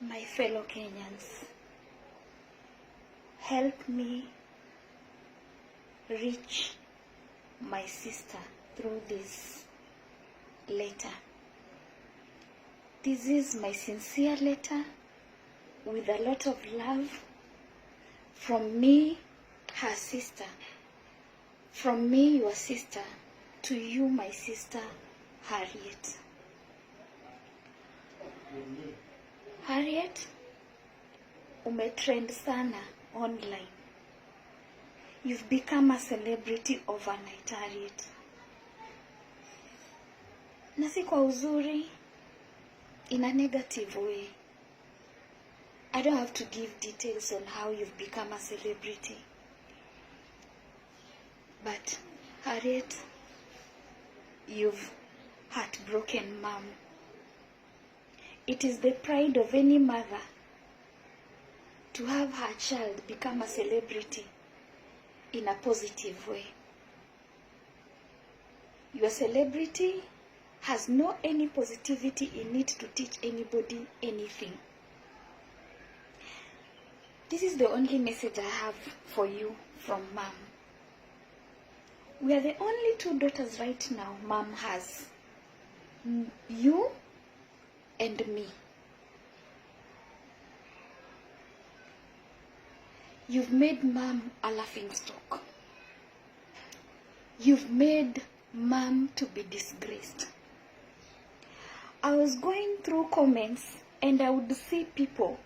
My fellow Kenyans, help me reach my sister through this letter. This is my sincere letter with a lot of love from me, her sister, from me, your sister, to you, my sister, Harriet. Harriet, umetrend sana online. You've become a celebrity overnight, Harriet. Na si kwa uzuri, in a negative way. I don't have to give details on how you've become a celebrity. But, Harriet, you've heartbroken mom. It is the pride of any mother to have her child become a celebrity in a positive way. Your celebrity has no any positivity in it to teach anybody anything. This is the only message I have for you from mom. We are the only two daughters right now mom has. You and me. You've made mom a laughing stock. You've made mom to be disgraced. I was going through comments and I would see people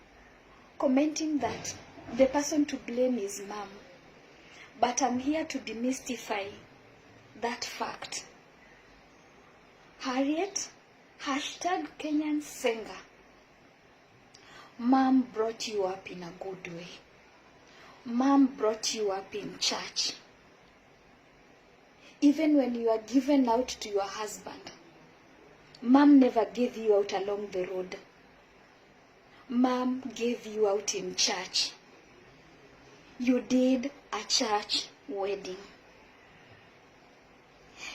commenting that the person to blame is mom. But I'm here to demystify that fact. Harriet, #Kenyan Senga. Mom brought you up in a good way. Mom brought you up in church. Even when you are given out to your husband, mom never gave you out along the road. Mom gave you out in church. You did a church wedding.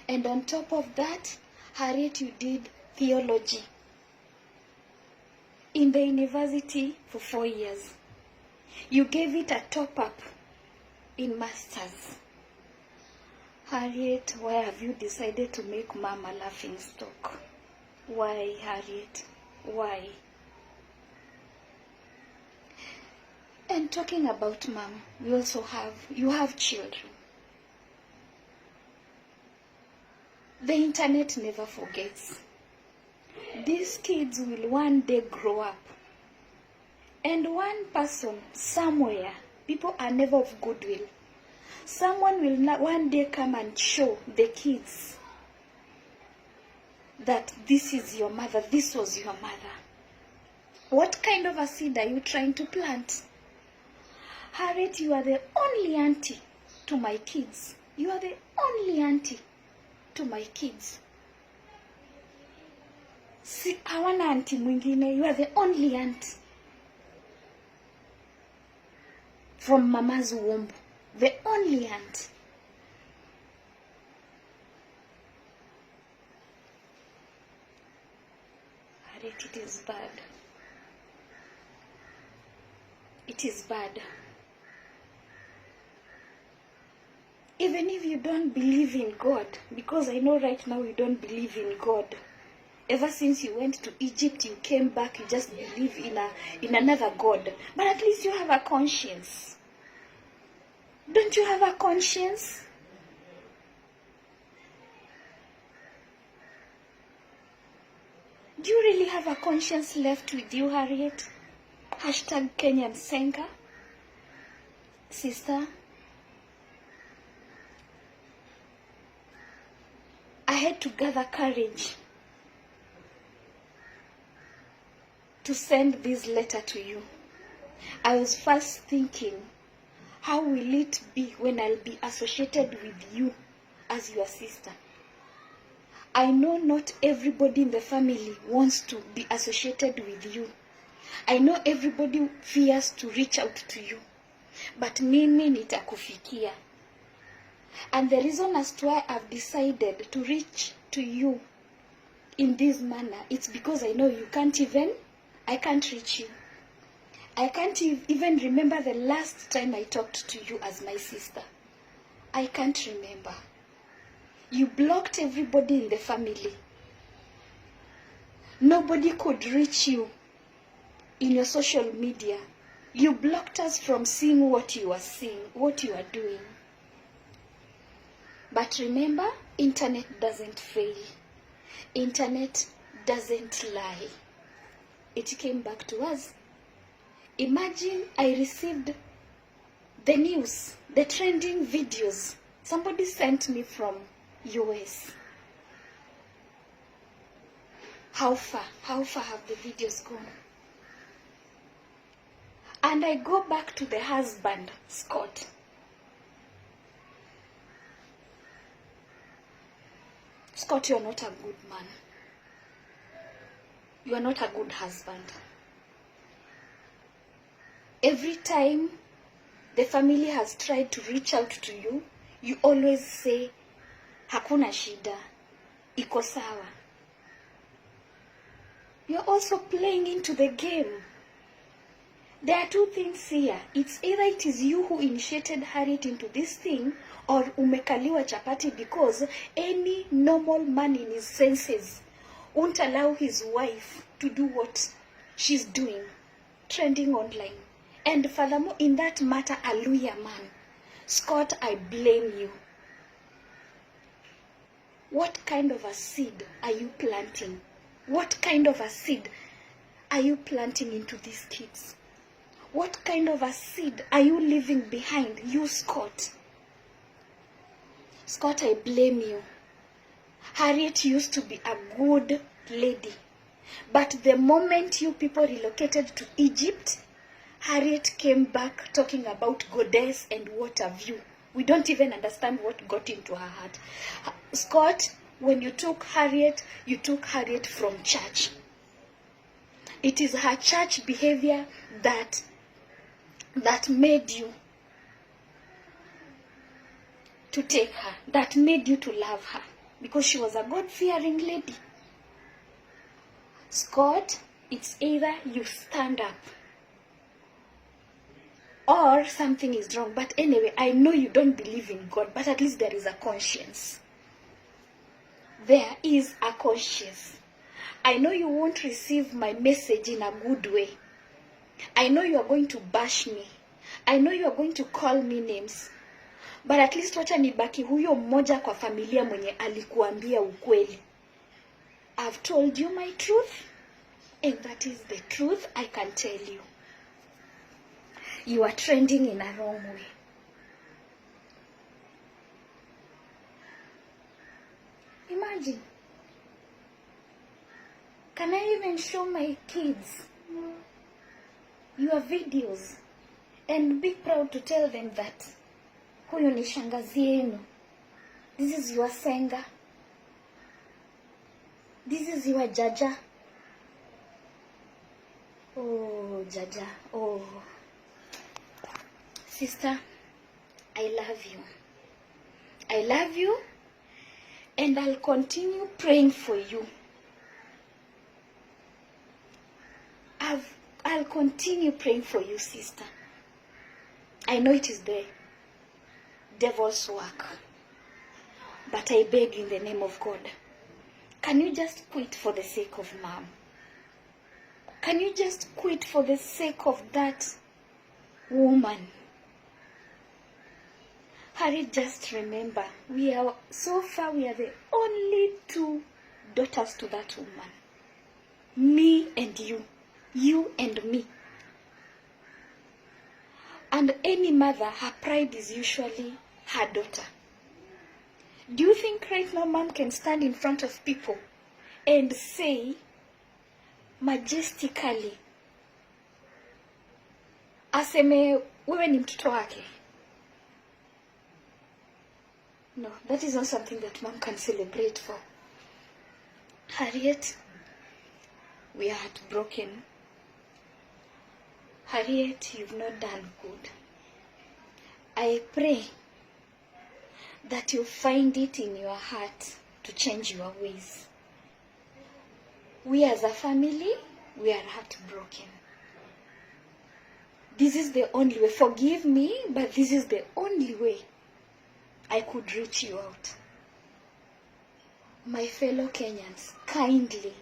And on top of that, Harriet, you did theology in the university for 4 years. You gave it a top-up in masters. Harriet, why have you decided to make mom a laughing stock? Why, Harriet? Why? And talking about mom, you have children. The internet never forgets. These kids will one day grow up. And one person, somewhere, people are never of goodwill. Someone will not one day come and show the kids that this is your mother, this was your mother. What kind of a seed are you trying to plant? Harriet, you are the only auntie to my kids. You are the only auntie to my kids. Si hawana auntie mwingine, you are the only aunt from mama's womb. The only aunt. Harriet, it is bad. It is bad. Even if you don't believe in God, because I know right now you don't believe in God. Ever since you went to Egypt, you came back, you just believe in another God. But at least you have a conscience. Don't you have a conscience? Do you really have a conscience left with you, Harriet? #Kenyan Senga. Sister, I had to gather courage to send this letter to you. I was first thinking, how will it be when I'll be associated with you as your sister? I know not everybody in the family wants to be associated with you. I know everybody fears to reach out to you. But mimi nitakufikia. And the reason as to why I've decided to reach to you in this manner, it's because I know I can't reach you. I can't even remember the last time I talked to you as my sister. I can't remember. You blocked everybody in the family. Nobody could reach you in your social media. You blocked us from seeing what you are seeing, what you are doing. But remember, internet doesn't fail. Internet doesn't lie. It came back to us. Imagine I received the news, the trending videos. Somebody sent me from US. How far have the videos gone? And I go back to the husband, Scott. Scott, you're not a good man. You are not a good husband. Every time the family has tried to reach out to you, you always say, hakuna shida, iko sawa. You're also playing into the game. There are two things here. It's either it is you who initiated Harriet into this thing, or umekaliwa chapati, because any normal man in his senses won't allow his wife to do what she's doing, trending online. And furthermore, in that matter, hallelujah, man. Scott, I blame you. What kind of a seed are you planting? What kind of a seed are you planting into these kids? What kind of a seed are you leaving behind, you, Scott? Scott, I blame you. Harriet used to be a good lady. But the moment you people relocated to Egypt, Harriet came back talking about goddess and what have you. We don't even understand what got into her heart. Scott, when you took Harriet from church. It is her church behavior that made you to take her, that made you to love her, because she was a God-fearing lady. Scott, it's either you stand up or something is wrong. But anyway, I know you don't believe in God, but at least there is a conscience. There is a conscience. I know you won't receive my message in a good way. I know you are going to bash me. I know you are going to call me names. But at least wacha nibaki huyo mmoja kwa familia mwenye alikuambia ukweli. I've told you my truth, and that is the truth I can tell you. You are trending in a wrong way. Imagine. Can I even show my kids your videos and be proud to tell them that huyo ni shangazi yenu? This is your senga. This is your jaja. Oh, jaja. Oh. Sister, I love you. I love you, and I'll continue praying for you. I'll continue praying for you, sister. I know it is the devil's work, but I beg in the name of God, can you just quit for the sake of mom? Can you just quit for the sake of that woman? Harry, just remember, so far we are the only two daughters to that woman. Me and you. You and me. And any mother, her pride is usually her daughter. Do you think right now mom can stand in front of people and say majestically, aseme wewe ni mtoto wake? No, that is not something that mom can celebrate for. Harriet, we are heartbroken. Harriet, you've not done good. I pray that you find it in your heart to change your ways. We as a family, we are heartbroken. This is the only way. Forgive me, but this is the only way I could reach you out. My fellow Kenyans, kindly,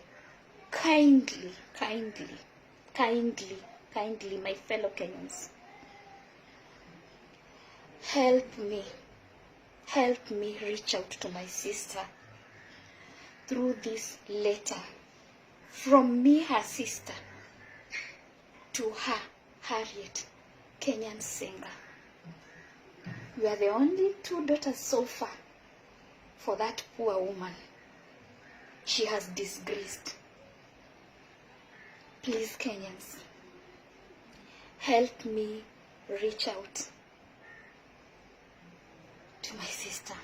my fellow Kenyans, help me reach out to my sister through this letter from me, her sister, to her, Harriet, Kenyan singer. We are the only two daughters so far for that poor woman. She has disgraced. Please, Kenyans, help me reach out to my sister.